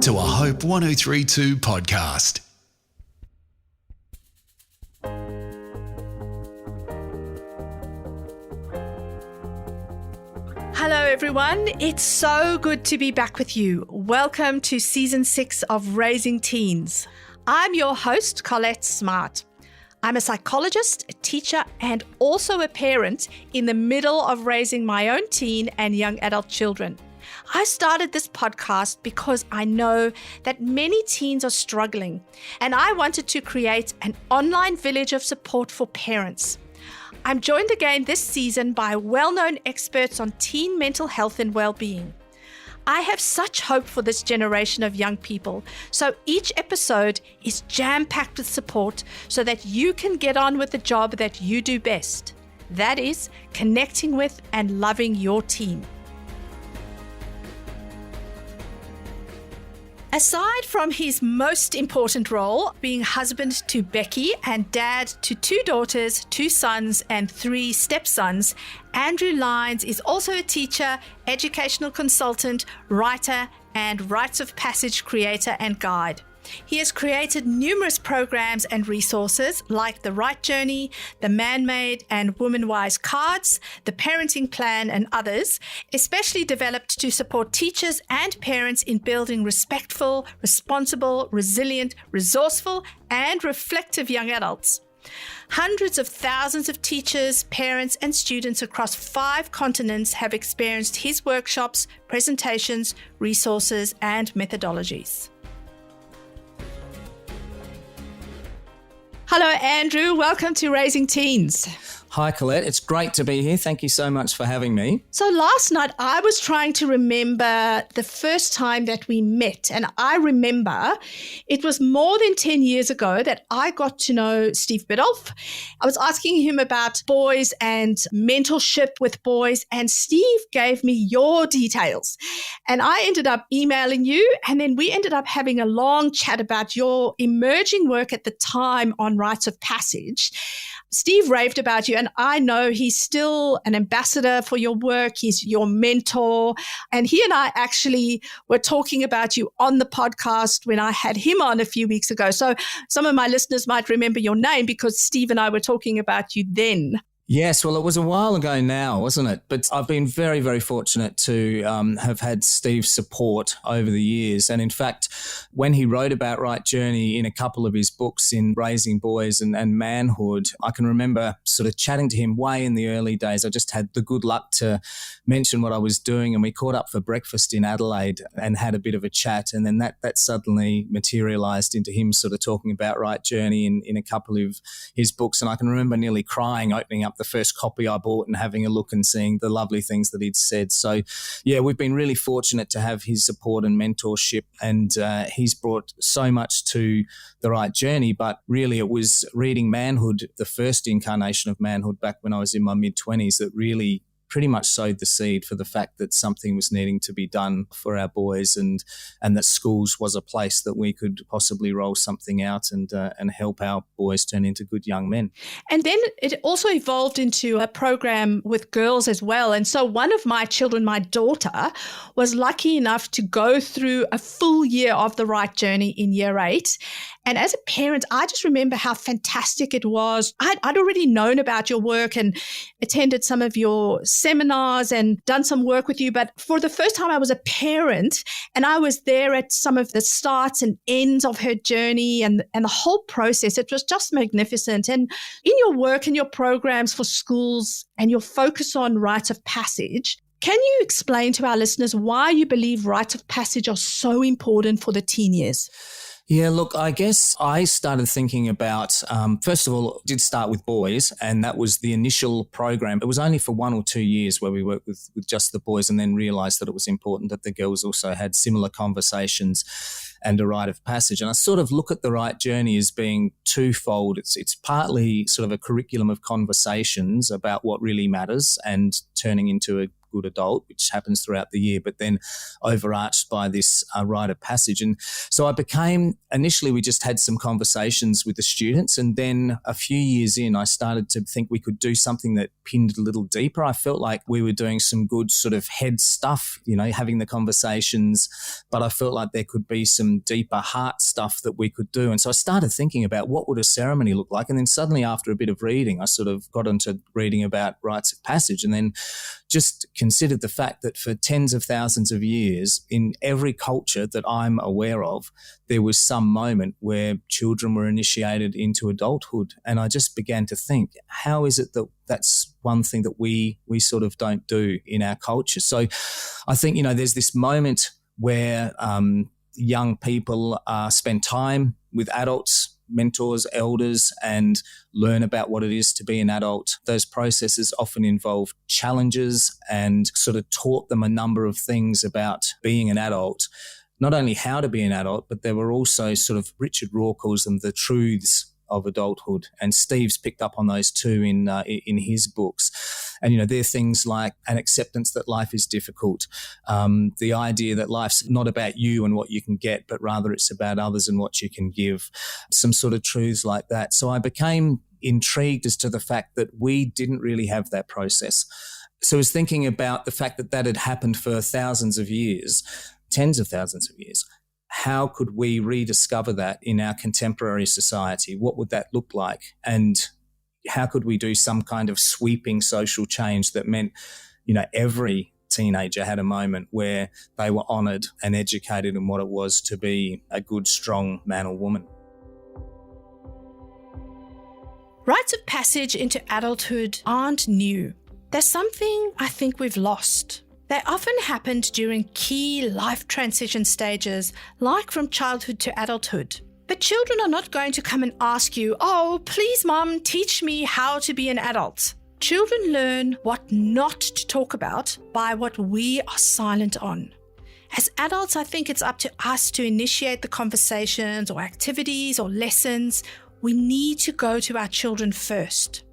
to a Hope 1032 podcast. Hello everyone, it's so good to be back with you. Welcome to Season 6 of Raising Teens. I'm your host, Collett Smart. I'm a psychologist, a teacher, and also a parent in the middle of raising my own teen and young adult children. I started this podcast because I know that many teens are struggling, and I wanted to create an online village of support for parents. I'm joined again this season by well-known experts on teen mental health and well-being. I have such hope for this generation of young people, so each episode is jam-packed with support so that you can get on with the job that you do best. That is, connecting with and loving your teen. Aside from his most important role, being husband to Becky and dad to 2 daughters, 2 sons, and 3 stepsons, Andrew Lyons is also a teacher, educational consultant, writer, and Rites of Passage creator and guide. He has created numerous programs and resources like the Right Journey, the Man-Made and Woman-Wise cards, the Parenting Plan, and others, especially developed to support teachers and parents in building respectful, responsible, resilient, resourceful, and reflective young adults. Hundreds of thousands of teachers, parents, and students across 5 continents have experienced his workshops, presentations, resources, and methodologies. Hello, Andrew. Welcome to Raising Teens. Hi, Collett. It's great to be here. Thank you so much for having me. So last night I was trying to remember the first time that we met. And I remember it was more than 10 years ago that I got to know Steve Biddulph. I was asking him about boys and mentorship with boys. And Steve gave me your details. And I ended up emailing you. And then we ended up having a long chat about your emerging work at the time on Rites of Passage. Steve raved about you, and I know he's still an ambassador for your work. He's your mentor. And he and I actually were talking about you on the podcast when I had him on a few weeks ago. So some of my listeners might remember your name because Steve and I were talking about you then. Yes, well, it was a while ago now, wasn't it? But I've been very, very fortunate to have had Steve's support over the years. And in fact, when he wrote about Right Journey in a couple of his books in Raising Boys and Manhood, I can remember sort of chatting to him way in the early days. I just had the good luck to mention what I was doing, and we caught up for breakfast in Adelaide and had a bit of a chat. And then that suddenly materialised into him sort of talking about Right Journey in a couple of his books. And I can remember nearly crying, opening up the first copy I bought and having a look and seeing the lovely things that he'd said. So, yeah, we've been really fortunate to have his support and mentorship, and he's brought so much to the Right Journey. But really it was reading Manhood, the first incarnation of Manhood back when I was in my mid-20s, that really pretty much sowed the seed for the fact that something was needing to be done for our boys, and that schools was a place that we could possibly roll something out and help our boys turn into good young men. And then it also evolved into a program with girls as well. And so one of my children, my daughter, was lucky enough to go through a full year of the Right Journey in year 8. And as a parent, I just remember how fantastic it was. I'd already known about your work and attended some of your seminars and done some work with you. But for the first time, I was a parent, and I was there at some of the starts and ends of her journey and the whole process. It was just magnificent. And in your work and your programs for schools and your focus on Rites of Passage, can you explain to our listeners why you believe Rites of Passage are so important for the teen years? Yeah, look, I guess I started thinking about, first of all, did start with boys, and that was the initial program. It was only for 1 or 2 years where we worked with just the boys, and then realised that it was important that the girls also had similar conversations and a rite of passage. And I sort of look at the Right Journey as being twofold. It's partly sort of a curriculum of conversations about what really matters and turning into a good adult, which happens throughout the year, but then overarched by this rite of passage. And so I became, initially we just had some conversations with the students, and then a few years in, I started to think we could do something that pinned a little deeper. I felt like we were doing some good sort of head stuff, having the conversations, but I felt like there could be some deeper heart stuff that we could do. And so I started thinking about what would a ceremony look like. And then suddenly after a bit of reading, I sort of got into reading about rites of passage, and then just considered the fact that for tens of thousands of years, in every culture that I'm aware of, there was some moment where children were initiated into adulthood. And I just began to think, how is it that that's one thing that we sort of don't do in our culture? So I think, there's this moment where young people spend time with adults, mentors, elders, and learn about what it is to be an adult. Those processes often involve challenges and sort of taught them a number of things about being an adult, not only how to be an adult, but there were also sort of, Richard Rohr calls them the truths of adulthood. And Steve's picked up on those too in his books. And, they're things like an acceptance that life is difficult, the idea that life's not about you and what you can get, but rather it's about others and what you can give, some sort of truths like that. So I became intrigued as to the fact that we didn't really have that process. So I was thinking about the fact that had happened for thousands of years, tens of thousands of years. How could we rediscover that in our contemporary society? What would that look like? And how could we do some kind of sweeping social change that meant, every teenager had a moment where they were honoured and educated in what it was to be a good, strong man or woman? Rites of passage into adulthood aren't new. They're something I think we've lost. They often happened during key life transition stages, like from childhood to adulthood. But children are not going to come and ask you, "Oh, please, Mum, teach me how to be an adult." Children learn what not to talk about by what we are silent on. As adults, I think it's up to us to initiate the conversations or activities or lessons. We need to go to our children first.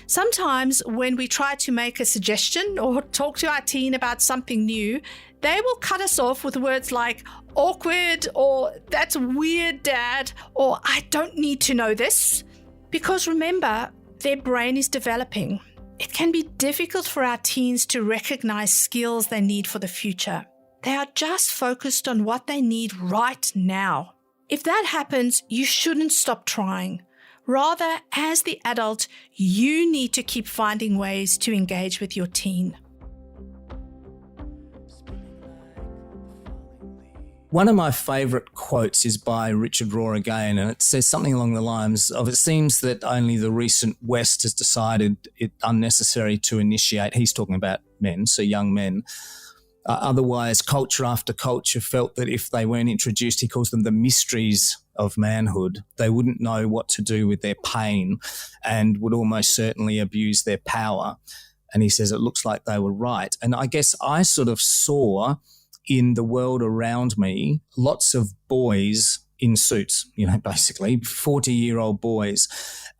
Sometimes when we try to make a suggestion or talk to our teen about something new, they will cut us off with words like awkward or that's weird, Dad, or I don't need to know this. Because remember, their brain is developing. It can be difficult for our teens to recognize skills they need for the future. They are just focused on what they need right now. If that happens, you shouldn't stop trying. Rather, as the adult, you need to keep finding ways to engage with your teen. One of my favourite quotes is by Richard Rohr again, and it says something along the lines of, it seems that only the recent West has decided it unnecessary to initiate, he's talking about men, so young men. Otherwise, culture after culture felt that if they weren't introduced, he calls them the mysteries of manhood, they wouldn't know what to do with their pain and would almost certainly abuse their power. And he says it looks like they were right. And I guess I sort of saw in the world around me lots of boys in suits, basically 40-year-old boys.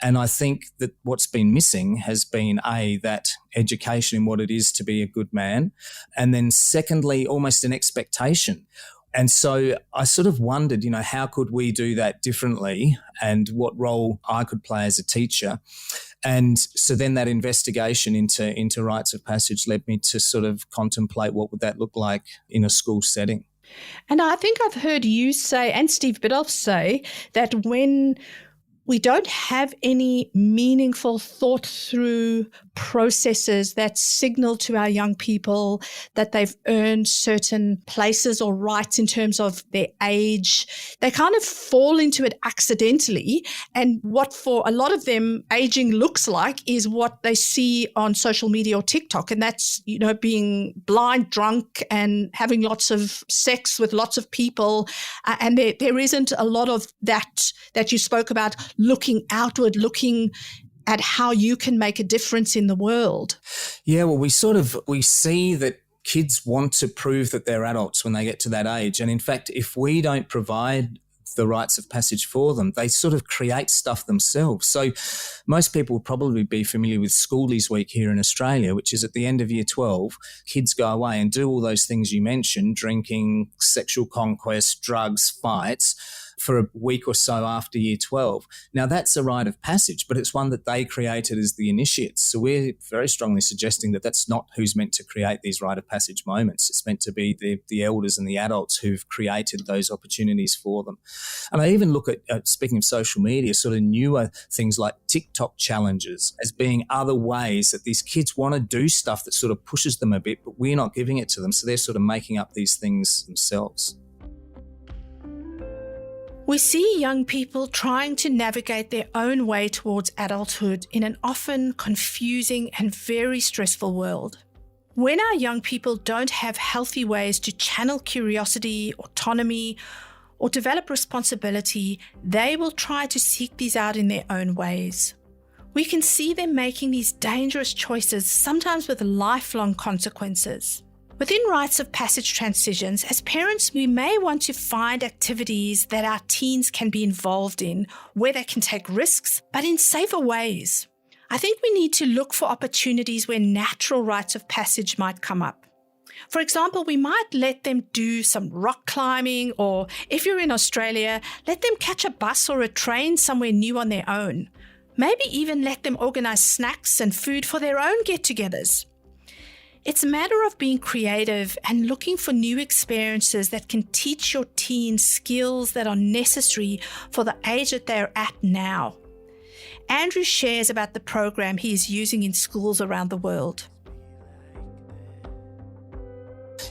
And I think that what's been missing has been, A, that education in what it is to be a good man, and then secondly, almost an expectation. And so I sort of wondered, how could we do that differently and what role I could play as a teacher. And so then that investigation into rites of passage led me to sort of contemplate what would that look like in a school setting. And I think I've heard you say, and Steve Biddulph say, that when we don't have any meaningful thought through processes that signal to our young people that they've earned certain places or rights in terms of their age, they kind of fall into it accidentally. And what for a lot of them aging looks like is what they see on social media or TikTok. And that's, being blind, drunk and having lots of sex with lots of people. And there isn't a lot of that you spoke about, looking outward, looking at how you can make a difference in the world. Yeah, well, we see that kids want to prove that they're adults when they get to that age. And in fact, if we don't provide the rites of passage for them. They sort of create stuff themselves. So most people will probably be familiar with Schoolies Week here in Australia, which is at the end of year 12, kids go away and do all those things you mentioned, drinking, sexual conquest, drugs, fights, for a week or so after year 12. Now, that's a rite of passage, but it's one that they created as the initiates. So we're very strongly suggesting that that's not who's meant to create these rite of passage moments. It's meant to be the elders and the adults who've created those opportunities for them. And I even look at, speaking of social media, sort of newer things like TikTok challenges as being other ways that these kids want to do stuff that sort of pushes them a bit, but we're not giving it to them. So they're sort of making up these things themselves. We see young people trying to navigate their own way towards adulthood in an often confusing and very stressful world. When our young people don't have healthy ways to channel curiosity, autonomy, or develop responsibility, they will try to seek these out in their own ways. We can see them making these dangerous choices, sometimes with lifelong consequences. Within rites of passage transitions, as parents, we may want to find activities that our teens can be involved in, where they can take risks, but in safer ways. I think we need to look for opportunities where natural rites of passage might come up. For example, we might let them do some rock climbing, or if you're in Australia, let them catch a bus or a train somewhere new on their own. Maybe even let them organise snacks and food for their own get-togethers. It's a matter of being creative and looking for new experiences that can teach your teens skills that are necessary for the age that they're at now. Andrew shares about the program he is using in schools around the world.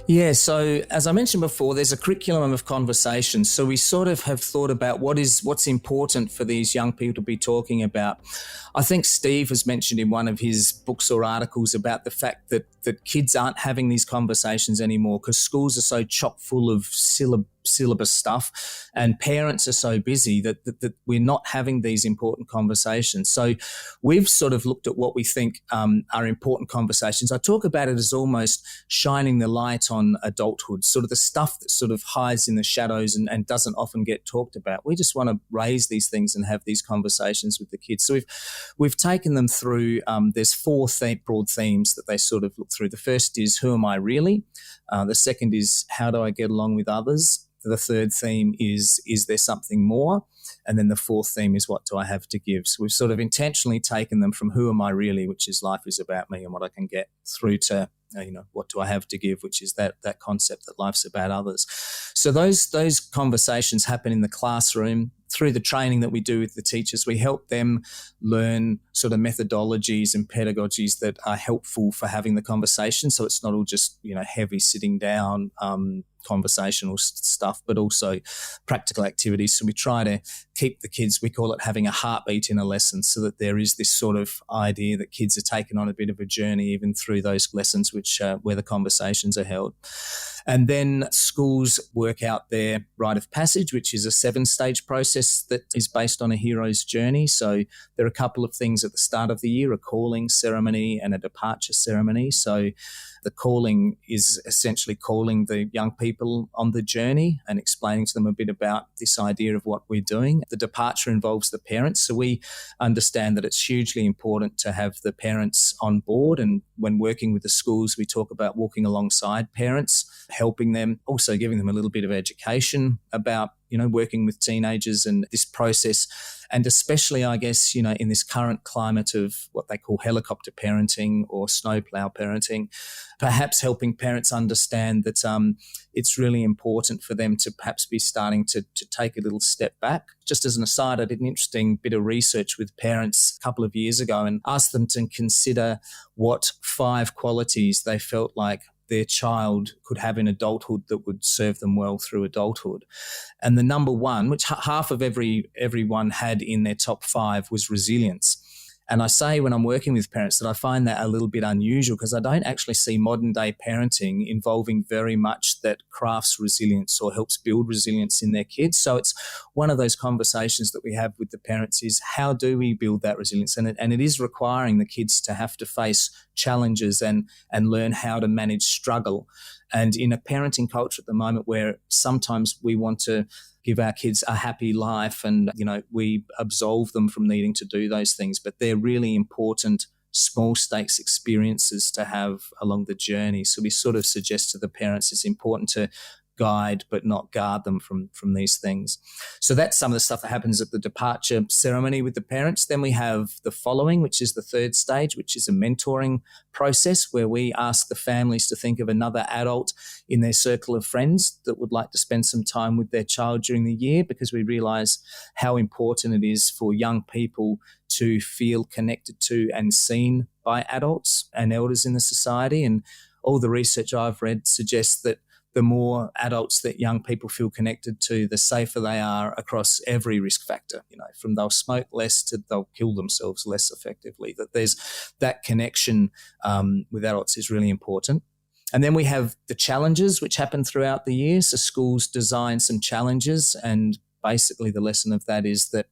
Yeah, so as I mentioned before, there's a curriculum of conversations. So we sort of have thought about what's important for these young people to be talking about. I think Steve has mentioned in one of his books or articles about the fact that kids aren't having these conversations anymore because schools are so chock full of syllabus stuff and parents are so busy that we're not having these important conversations. So we've sort of looked at what we think are important conversations. I talk about it as almost shining the light on adulthood, sort of the stuff that sort of hides in the shadows and doesn't often get talked about. We just want to raise these things and have these conversations with the kids. So we've taken them through, there's four broad themes that they sort of look through. The first is, who am I really? The second is, how do I get along with others? The third theme is there something more? And then the fourth theme is, what do I have to give? So we've sort of intentionally taken them from who am I really, which is life is about me and what I can get, through to, what do I have to give, which is that concept that life's about others. So those conversations happen in the classroom. Through the training that we do with the teachers, we help them learn sort of methodologies and pedagogies that are helpful for having the conversation. So it's not all just, heavy sitting down, conversational stuff, but also practical activities. So we try to keep the kids, we call it having a heartbeat in a lesson, so that there is this sort of idea that kids are taken on a bit of a journey even through those lessons where the conversations are held. And then schools work out their rite of passage, which is a 7-stage process that is based on a hero's journey. So there are a couple of things at the start of the year, a calling ceremony and a departure ceremony. So the calling is essentially calling the young people on the journey and explaining to them a bit about this idea of what we're doing. The departure involves the parents. So we understand that it's hugely important to have the parents on board. And when working with the schools, we talk about walking alongside parents, helping them, also giving them a little bit of education about, working with teenagers and this process. And especially, I guess, in this current climate of what they call helicopter parenting or snowplow parenting, perhaps helping parents understand that it's really important for them to perhaps be starting to take a little step back. Just as an aside, I did an interesting bit of research with parents a couple of years ago and asked them to consider what 5 qualities they felt like their child could have in adulthood that would serve them well through adulthood. And the number one, which half of everyone had in their top 5, was resilience. And I say when I'm working with parents that I find that a little bit unusual because I don't actually see modern day parenting involving very much that crafts resilience or helps build resilience in their kids. So it's one of those conversations that we have with the parents is, how do we build that resilience? And it is requiring the kids to have to face challenges and learn how to manage struggle. And in a parenting culture at the moment where sometimes we want to give our kids a happy life and, we absolve them from needing to do those things, but they're really important small stakes experiences to have along the journey. So we sort of suggest to the parents it's important to guide but not guard them from these things. So that's some of the stuff that happens at the departure ceremony with the parents. Then we have the following, which is the third stage, which is a mentoring process where we ask the families to think of another adult in their circle of friends that would like to spend some time with their child during the year, because we realise how important it is for young people to feel connected to and seen by adults and elders in the society. And all the research I've read suggests that the more adults that young people feel connected to, the safer they are across every risk factor, from they'll smoke less to they'll kill themselves less effectively. That there's that connection with adults is really important. And then we have the challenges which happen throughout the year. So schools design some challenges, and basically the lesson of that is that,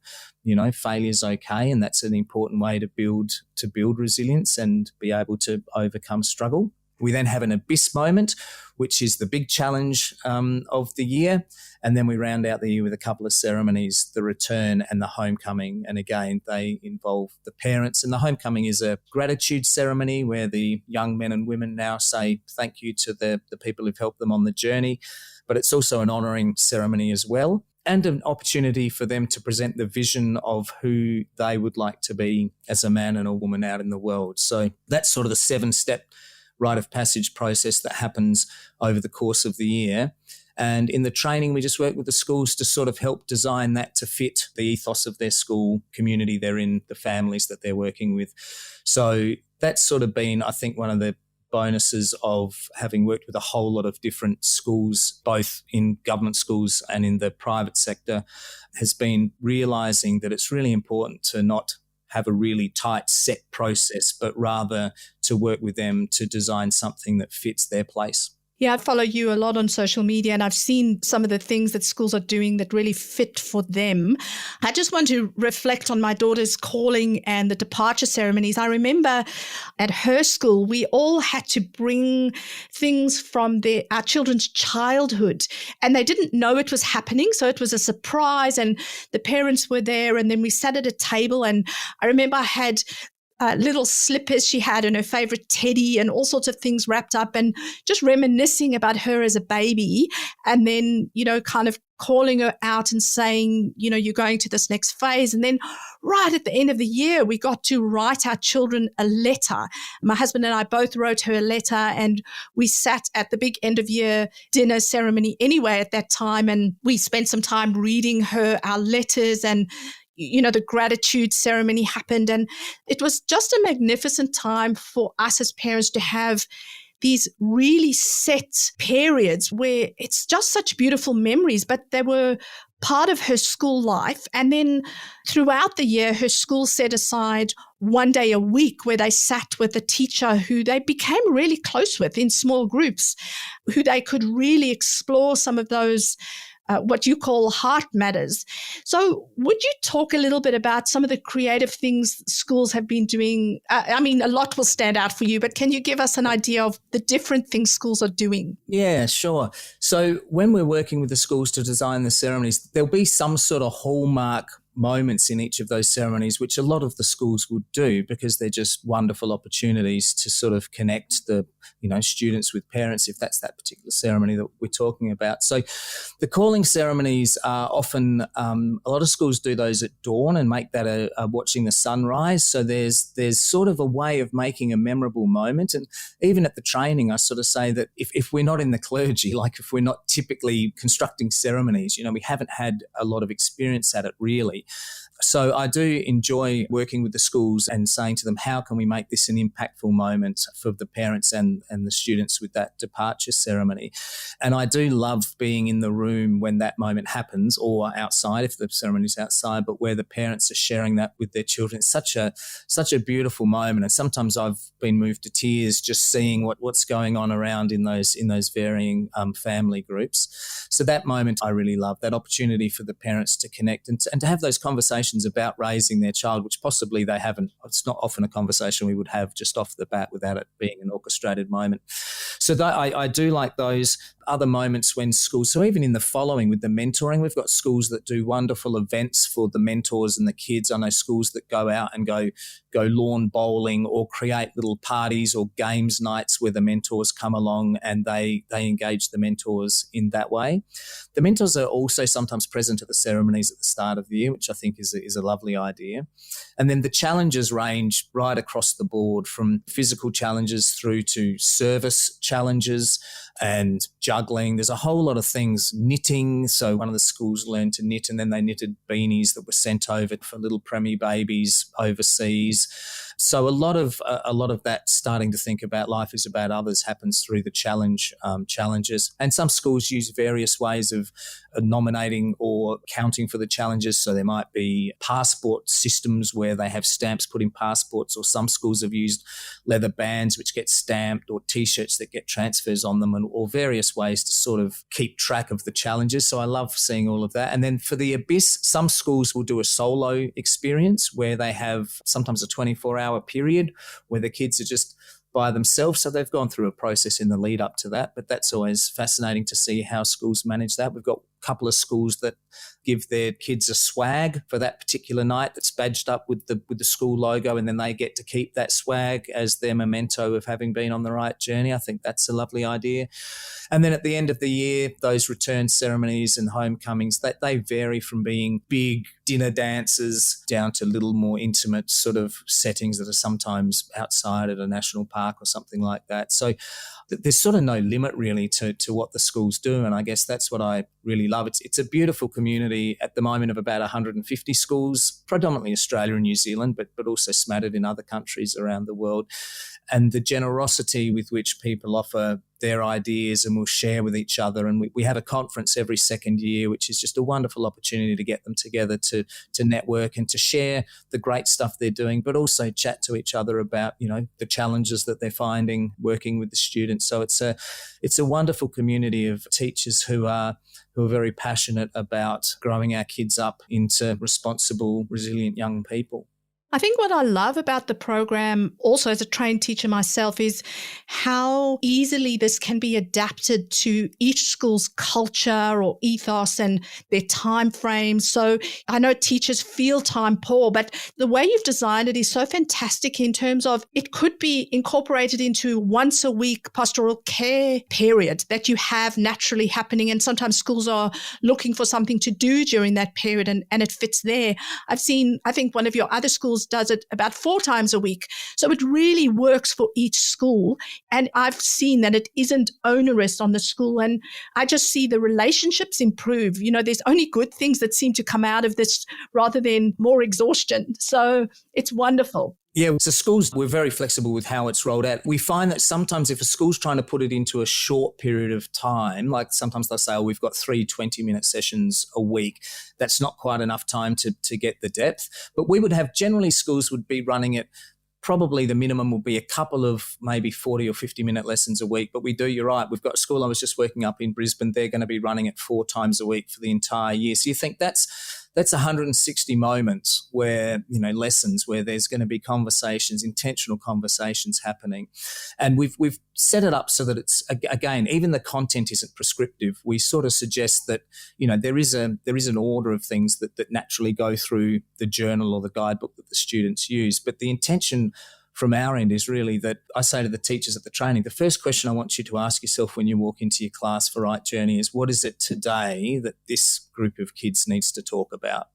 failure is okay, and that's an important way to build resilience and be able to overcome struggle. We then have an abyss moment, which is the big challenge of the year. And then we round out the year with a couple of ceremonies, the return and the homecoming. And again, they involve the parents. And the homecoming is a gratitude ceremony where the young men and women now say thank you to the people who've helped them on the journey. But it's also an honouring ceremony as well, and an opportunity for them to present the vision of who they would like to be as a man and a woman out in the world. So that's sort of the 7-step rite of passage process that happens over the course of the year. And in the training, we just work with the schools to sort of help design that to fit the ethos of their school community they're in, the families that they're working with. So that's sort of been, I think, one of the bonuses of having worked with a whole lot of different schools, both in government schools and in the private sector, has been realising that it's really important to not have a really tight set process, but rather to work with them to design something that fits their place. Yeah, I follow you a lot on social media, and I've seen some of the things that schools are doing that really fit for them. I just want to reflect on my daughter's calling and the departure ceremonies. I remember at her school, we all had to bring things from our children's childhood, and they didn't know it was happening. So it was a surprise, and the parents were there, and then we sat at a table, and I remember I had little slippers she had and her favorite teddy and all sorts of things wrapped up, and just reminiscing about her as a baby, and then, kind of calling her out and saying, you're going to this next phase. And then right at the end of the year, we got to write our children a letter. My husband and I both wrote her a letter, and we sat at the big end of year dinner ceremony anyway at that time, and we spent some time reading her our letters, and the gratitude ceremony happened, and it was just a magnificent time for us as parents to have these really set periods where it's just such beautiful memories, but they were part of her school life. And then throughout the year, her school set aside one day a week where they sat with a teacher who they became really close with in small groups, who they could really explore some of those what you call heart matters. So would you talk a little bit about some of the creative things schools have been doing? A lot will stand out for you, but can you give us an idea of the different things schools are doing? Yeah, sure. So when we're working with the schools to design the ceremonies, there'll be some sort of hallmark moments in each of those ceremonies, which a lot of the schools would do because they're just wonderful opportunities to sort of connect the, students with parents, if that's that particular ceremony that we're talking about. So the calling ceremonies are often, a lot of schools do those at dawn and make that a watching the sunrise. So there's sort of a way of making a memorable moment. And even at the training, I sort of say that if we're not in the clergy, like if we're not typically constructing ceremonies, we haven't had a lot of experience at it really. So I do enjoy working with the schools and saying to them, how can we make this an impactful moment for the parents and the students with that departure ceremony? And I do love being in the room when that moment happens, or outside if the ceremony is outside, but where the parents are sharing that with their children. It's such a beautiful moment. And sometimes I've been moved to tears just seeing what's going on around in those varying family groups. So that moment I really love, that opportunity for the parents to connect and to have those those conversations about raising their child, which possibly they haven't. It's not often a conversation we would have just off the bat without it being an orchestrated moment. So I do like those other moments when schools, so even in the following with the mentoring, we've got schools that do wonderful events for the mentors and the kids. I know schools that go out and go lawn bowling or create little parties or games nights where the mentors come along and they engage the mentors in that way. The mentors are also sometimes present at the ceremonies at the start of the year, which I think is a lovely idea. And then the challenges range right across the board, from physical challenges through to service challenges and juggling. There's a whole lot of things. Knitting. So one of the schools learned to knit, and then they knitted beanies that were sent over for little preemie babies overseas. So a lot of that, starting to think about life is about others, happens through the challenges. And some schools use various ways of nominating or counting for the challenges. So there might be passport systems where they have stamps put in passports, or some schools have used leather bands which get stamped, or T-shirts that get transfers on them, or various ways to sort of keep track of the challenges. So I love seeing all of that. And then for the Abyss, some schools will do a solo experience where they have sometimes a 24-hour period where the kids are just by themselves. So they've gone through a process in the lead up to that, but that's always fascinating to see how schools manage that. We've got a couple of schools that give their kids a swag for that particular night that's badged up with the school logo, and then they get to keep that swag as their memento of having been on the right journey. I think that's a lovely idea. And then at the end of the year, those return ceremonies and homecomings, they vary from being big dinner dances down to little more intimate sort of settings that are sometimes outside at a national park or something like that. So there's sort of no limit really to what the schools do, and I guess that's what I really love. It's a beautiful community at the moment of about 150 schools, predominantly Australia and New Zealand, but also smattered in other countries around the world. And the generosity with which people offer their ideas and will share with each other. And we have a conference every second year, which is just a wonderful opportunity to get them together to network and to share the great stuff they're doing, but also chat to each other about, the challenges that they're finding working with the students. So it's a wonderful community of teachers who are very passionate about growing our kids up into responsible, resilient young people. I think what I love about the program, also as a trained teacher myself, is how easily this can be adapted to each school's culture or ethos and their time frames. So I know teachers feel time poor, but the way you've designed it is so fantastic in terms of it could be incorporated into once a week pastoral care period that you have naturally happening. And sometimes schools are looking for something to do during that period, and it fits there. I think one of your other schools does it about 4 times a week. So it really works for each school. And I've seen that it isn't onerous on the school. And I just see the relationships improve. There's only good things that seem to come out of this rather than more exhaustion. So it's wonderful. Yeah, so schools, we're very flexible with how it's rolled out. We find that sometimes if a school's trying to put it into a short period of time, like sometimes they'll say, we've got 3 20-minute sessions a week, that's not quite enough time to get the depth. But we would have, generally schools would be running it, probably the minimum will be a couple of maybe 40 or 50-minute lessons a week. But you're right, we've got a school I was just working up in Brisbane, they're going to be running it 4 times a week for the entire year. So you think that's 160 moments where, lessons where there's going to be conversations, intentional conversations happening. And we've set it up so that it's, again, even the content isn't prescriptive. We sort of suggest that, there is an order of things that naturally go through the journal or the guidebook that the students use. But the intention from our end is really that I say to the teachers at the training, the first question I want you to ask yourself when you walk into your class for Right Journey is, what is it today that this group of kids needs to talk about?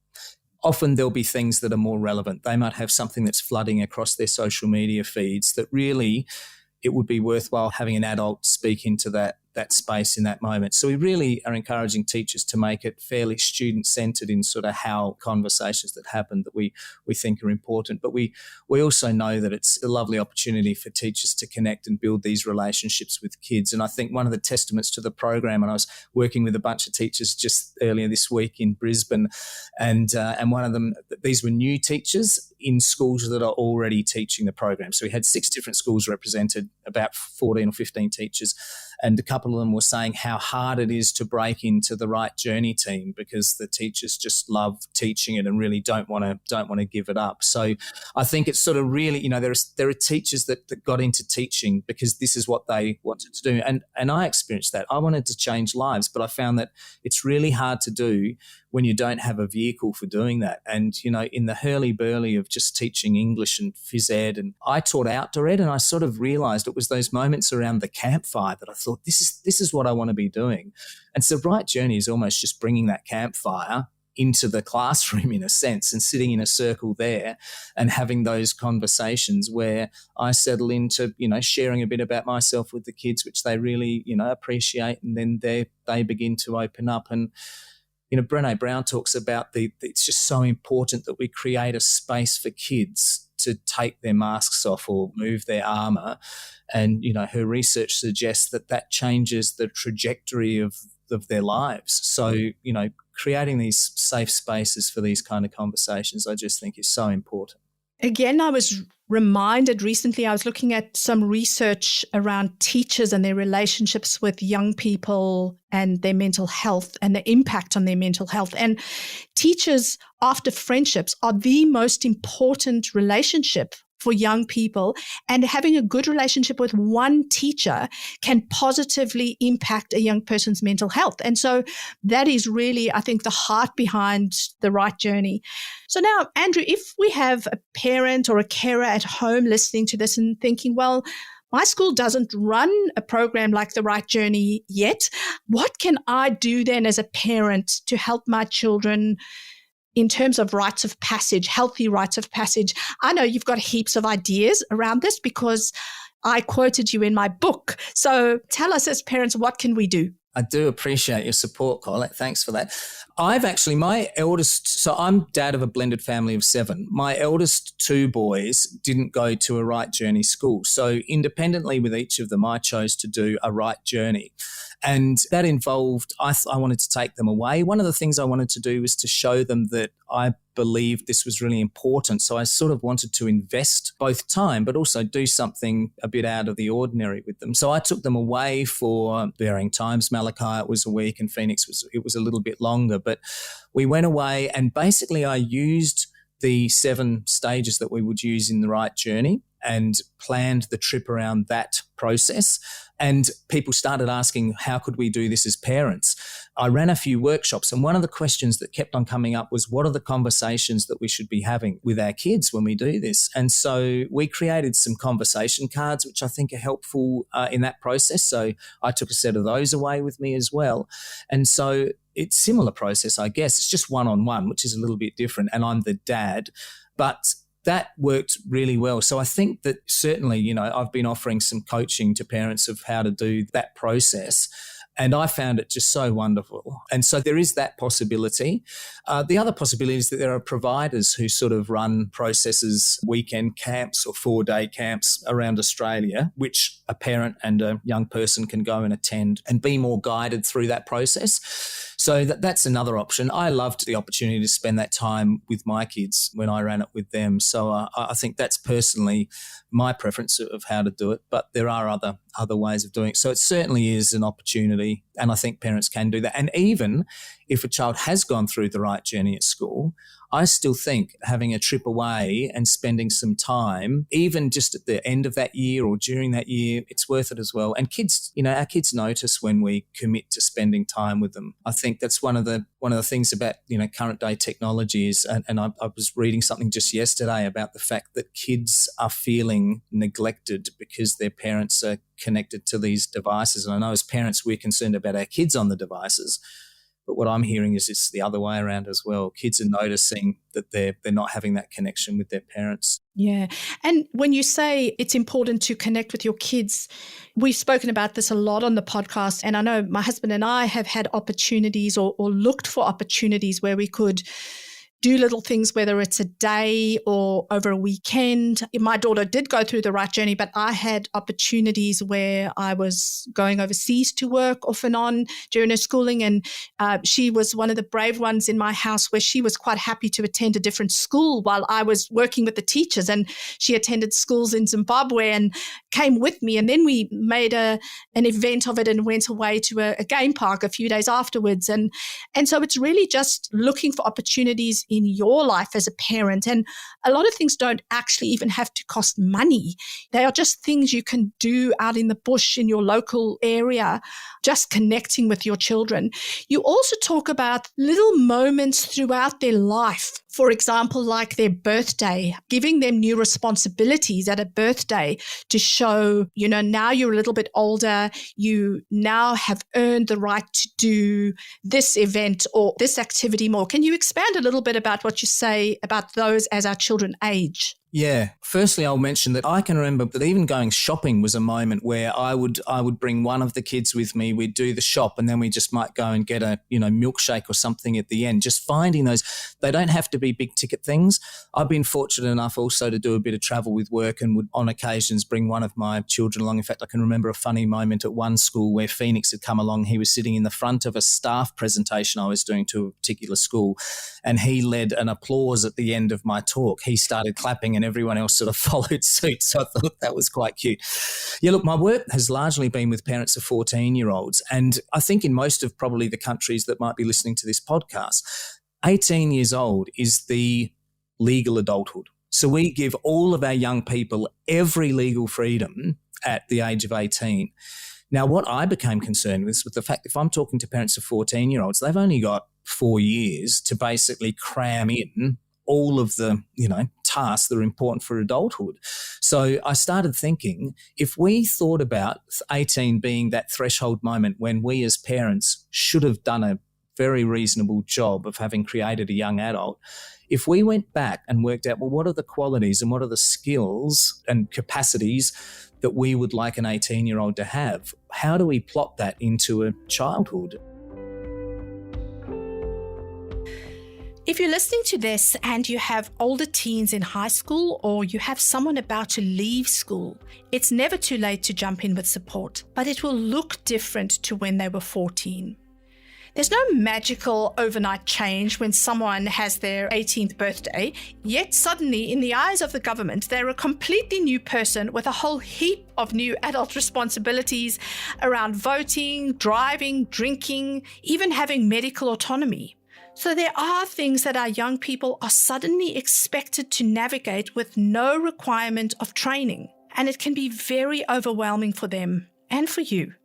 Often there'll be things that are more relevant. They might have something that's flooding across their social media feeds that really it would be worthwhile having an adult speak into that space in that moment. So we really are encouraging teachers to make it fairly student-centred in sort of how conversations that happen that we think are important. But we also know that it's a lovely opportunity for teachers to connect and build these relationships with kids. And I think one of the testaments to the program, and I was working with a bunch of teachers just earlier this week in Brisbane, and one of them, these were new teachers in schools that are already teaching the program. So we had 6 different schools represented, about 14 or 15 teachers. And a couple of them were saying how hard it is to break into the Right Journey team because the teachers just love teaching it and really don't want to give it up. So I think it's sort of really, there are teachers that got into teaching because this is what they wanted to do. And I experienced that. I wanted to change lives, but I found that it's really hard to do when you don't have a vehicle for doing that. And, in the hurly-burly of just teaching English and phys ed, and I taught outdoor ed, and I sort of realised it was those moments around the campfire that I thought, this is what I want to be doing. And so Right Journey is almost just bringing that campfire into the classroom in a sense and sitting in a circle there and having those conversations where I settle into, sharing a bit about myself with the kids, which they really, appreciate. And then they begin to open up. And, Brené Brown talks about it's just so important that we create a space for kids to take their masks off or move their armour. And, her research suggests that changes the trajectory of their lives. So, creating these safe spaces for these kind of conversations, I just think is so important. Again, I was reminded recently, I was looking at some research around teachers and their relationships with young people and their mental health and the impact on their mental health. And teachers, after friendships, are the most important relationship for young people, and having a good relationship with one teacher can positively impact a young person's mental health. And so that is really, I think, the heart behind the Right Journey. So now, Andrew, if we have a parent or a carer at home listening to this and thinking, well, my school doesn't run a program like the Right Journey yet, what can I do then as a parent to help my children in terms of rites of passage, healthy rites of passage? I know you've got heaps of ideas around this because I quoted you in my book. So tell us as parents, what can we do? I do appreciate your support, Collett. Thanks for that. My eldest, so I'm dad of a blended family of 7. My eldest 2 boys didn't go to a Right Journey school. So independently with each of them, I chose to do a Right Journey. And that involved, I wanted to take them away. One of the things I wanted to do was to show them that I believed this was really important. So I sort of wanted to invest both time, but also do something a bit out of the ordinary with them. So I took them away for varying times. Malachi, it was a week, and Phoenix, it was a little bit longer. But we went away, and basically I used the 7 stages that we would use in the Right Journey and planned the trip around that process. And people started asking, how could we do this as parents? I ran a few workshops, and one of the questions that kept on coming up was, what are the conversations that we should be having with our kids when we do this? And so we created some conversation cards, which I think are helpful in that process. So I took a set of those away with me as well. And so it's a similar process, I guess. It's just one-on-one, which is a little bit different, and I'm the dad. But that worked really well. So I think that certainly, I've been offering some coaching to parents of how to do that process, and I found it just so wonderful. And so there is that possibility. The other possibility is that there are providers who sort of run processes, weekend camps or 4-day camps around Australia, which a parent and a young person can go and attend and be more guided through that process. So that's another option. I loved the opportunity to spend that time with my kids when I ran it with them. So I think that's personally my preference of how to do it, but there are other ways of doing it. So it certainly is an opportunity, and I think parents can do that. And even if a child has gone through the Right Journey at school, I still think having a trip away and spending some time, even just at the end of that year or during that year, it's worth it as well. And kids, our kids notice when we commit to spending time with them. I think that's one of the things about, current day technologies. And I was reading something just yesterday about the fact that kids are feeling neglected because their parents are connected to these devices. And I know as parents, we're concerned about our kids on the devices. But what I'm hearing is it's the other way around as well. Kids are noticing that they're not having that connection with their parents. Yeah. And when you say it's important to connect with your kids, we've spoken about this a lot on the podcast. And I know my husband and I have had opportunities or looked for opportunities where we could do little things, whether it's a day or over a weekend. My daughter did go through the right journey, but I had opportunities where I was going overseas to work off and on during her schooling. And she was one of the brave ones in my house where she was quite happy to attend a different school while I was working with the teachers. And she attended schools in Zimbabwe and came with me. And then we made an event of it and went away to a game park a few days afterwards. And so it's really just looking for opportunities in your life as a parent. And a lot of things don't actually even have to cost money. They are just things you can do out in the bush in your local area, just connecting with your children. You also talk about little moments throughout their life. For example, like their birthday, giving them new responsibilities at a birthday to show, now you're a little bit older, you now have earned the right to do this event or this activity more. Can you expand a little bit about what you say about those as our children age? Yeah. Firstly, I'll mention that I can remember that even going shopping was a moment where I would bring one of the kids with me. We'd do the shop and then we just might go and get a, milkshake or something at the end. Just finding those, they don't have to be big ticket things. I've been fortunate enough also to do a bit of travel with work and would on occasions bring one of my children along. In fact, I can remember a funny moment at one school where Phoenix had come along. He was sitting in the front of a staff presentation I was doing to a particular school and he led an applause at the end of my talk. He started clapping and everyone else sort of followed suit. So I thought that was quite cute. Yeah, look, my work has largely been with parents of 14-year-olds. And I think in most of probably the countries that might be listening to this podcast, 18 years old is the legal adulthood. So we give all of our young people every legal freedom at the age of 18. Now, what I became concerned with was the fact if I'm talking to parents of 14-year-olds, they've only got 4 years to basically cram in all of the, tasks that are important for adulthood. So I started thinking, if we thought about 18 being that threshold moment when we as parents should have done a very reasonable job of having created a young adult, if we went back and worked out, well, what are the qualities and what are the skills and capacities that we would like an 18-year-old to have, how do we plot that into a childhood? If you're listening to this and you have older teens in high school or you have someone about to leave school, it's never too late to jump in with support, but it will look different to when they were 14. There's no magical overnight change when someone has their 18th birthday, yet suddenly in the eyes of the government, they're a completely new person with a whole heap of new adult responsibilities around voting, driving, drinking, even having medical autonomy. So there are things that our young people are suddenly expected to navigate with no requirement of training, and it can be very overwhelming for them and for you.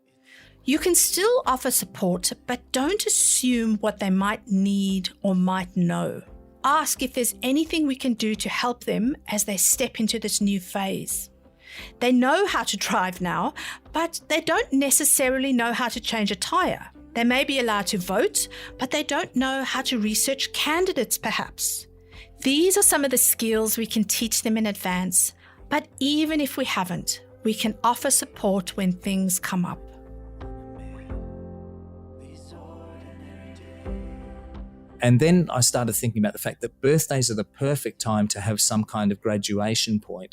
You can still offer support, but don't assume what they might need or might know. Ask if there's anything we can do to help them as they step into this new phase. They know how to drive now, but they don't necessarily know how to change a tire. They may be allowed to vote, but they don't know how to research candidates, perhaps. These are some of the skills we can teach them in advance, but even if we haven't, we can offer support when things come up. And then I started thinking about the fact that birthdays are the perfect time to have some kind of graduation point.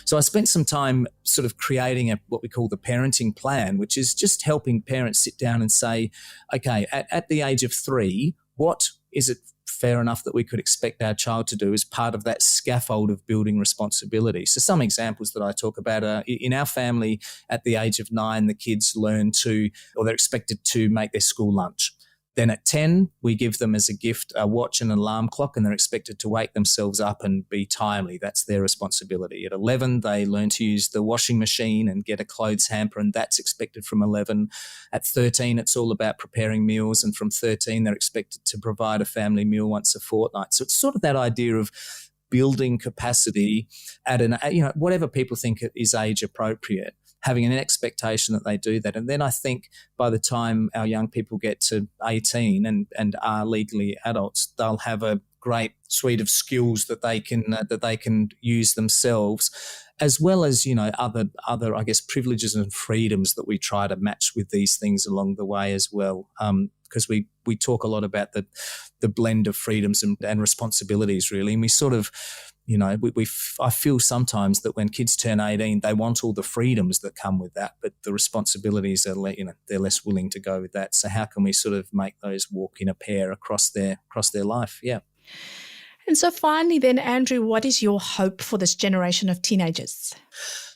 So I spent some time sort of creating what we call the parenting plan, which is just helping parents sit down and say, okay, at the age of 3, what is it fair enough that we could expect our child to do as part of that scaffold of building responsibility? So some examples that I talk about are in our family at the age of 9, the kids learn they're expected to make their school lunch. Then at 10, we give them as a gift a watch and an alarm clock, and they're expected to wake themselves up and be timely. That's their responsibility. At 11, they learn to use the washing machine and get a clothes hamper, and that's expected from 11. At 13, it's all about preparing meals, and from 13, they're expected to provide a family meal once a fortnight. So it's sort of that idea of building capacity at whatever people think is age appropriate, having an expectation that they do that. And then I think by the time our young people get to 18 and are legally adults, they'll have a great suite of skills that they can use themselves, as well as, other I guess, privileges and freedoms that we try to match with these things along the way as well. Because we talk a lot about the the blend of freedoms and responsibilities, really. And we sort of, you know, I feel sometimes that when kids turn 18, they want all the freedoms that come with that, but the responsibilities are, you know, they're less willing to go with that. So how can we sort of make those walk in a pair across their life? Yeah. And so finally then, Andrew, what is your hope for this generation of teenagers?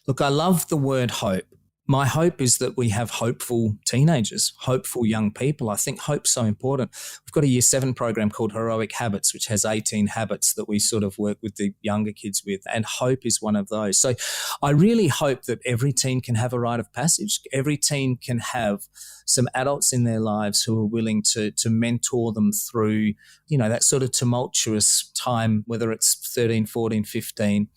Look, I love the word hope. My hope is that we have hopeful teenagers, hopeful young people. I think hope's so important. We've got a Year 7 program called Heroic Habits, which has 18 habits that we sort of work with the younger kids with, and hope is one of those. So I really hope that every teen can have a rite of passage. Every teen can have some adults in their lives who are willing to mentor them through, you know, that sort of tumultuous time, whether it's 13, 14, 15,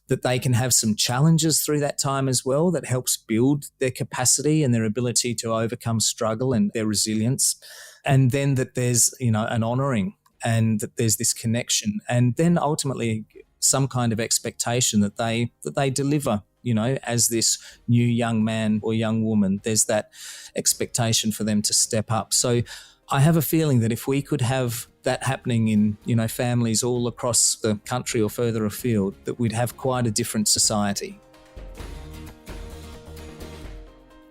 that they can have some challenges through that time as well that helps build their capacity and their ability to overcome struggle and their resilience. And then that there's, you know, an honouring and that there's this connection, and then ultimately some kind of expectation that they deliver, you know, as this new young man or young woman. There's that expectation for them to step up. So I have a feeling that if we could have that happening in, you know, families all across the country or further afield, that we'd have quite a different society.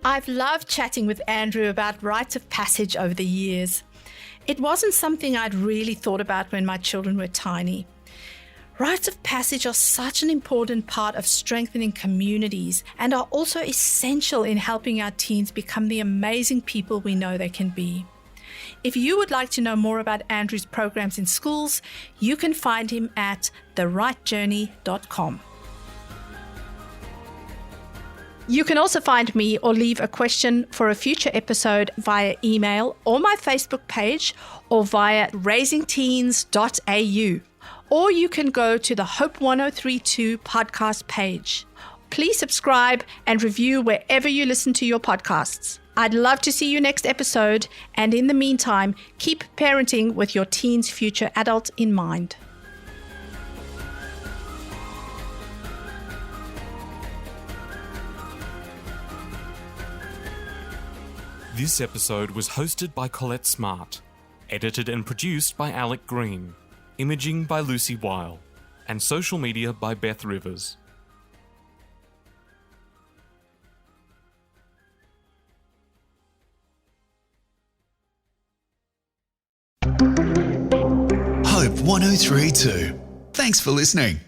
I've loved chatting with Andrew about rites of passage over the years. It wasn't something I'd really thought about when my children were tiny. Rites of passage are such an important part of strengthening communities and are also essential in helping our teens become the amazing people we know they can be. If you would like to know more about Andrew's programs in schools, you can find him at therightjourney.com. You can also find me or leave a question for a future episode via email or my Facebook page or via raisingteens.au. Or you can go to the Hope 1032 podcast page. Please subscribe and review wherever you listen to your podcasts. I'd love to see you next episode, and in the meantime, keep parenting with your teen's future adult in mind. This episode was hosted by Collett Smart, edited and produced by Alec Green, imaging by Lucy Weil, and social media by Beth Rivers. Hope 1032. Thanks for listening.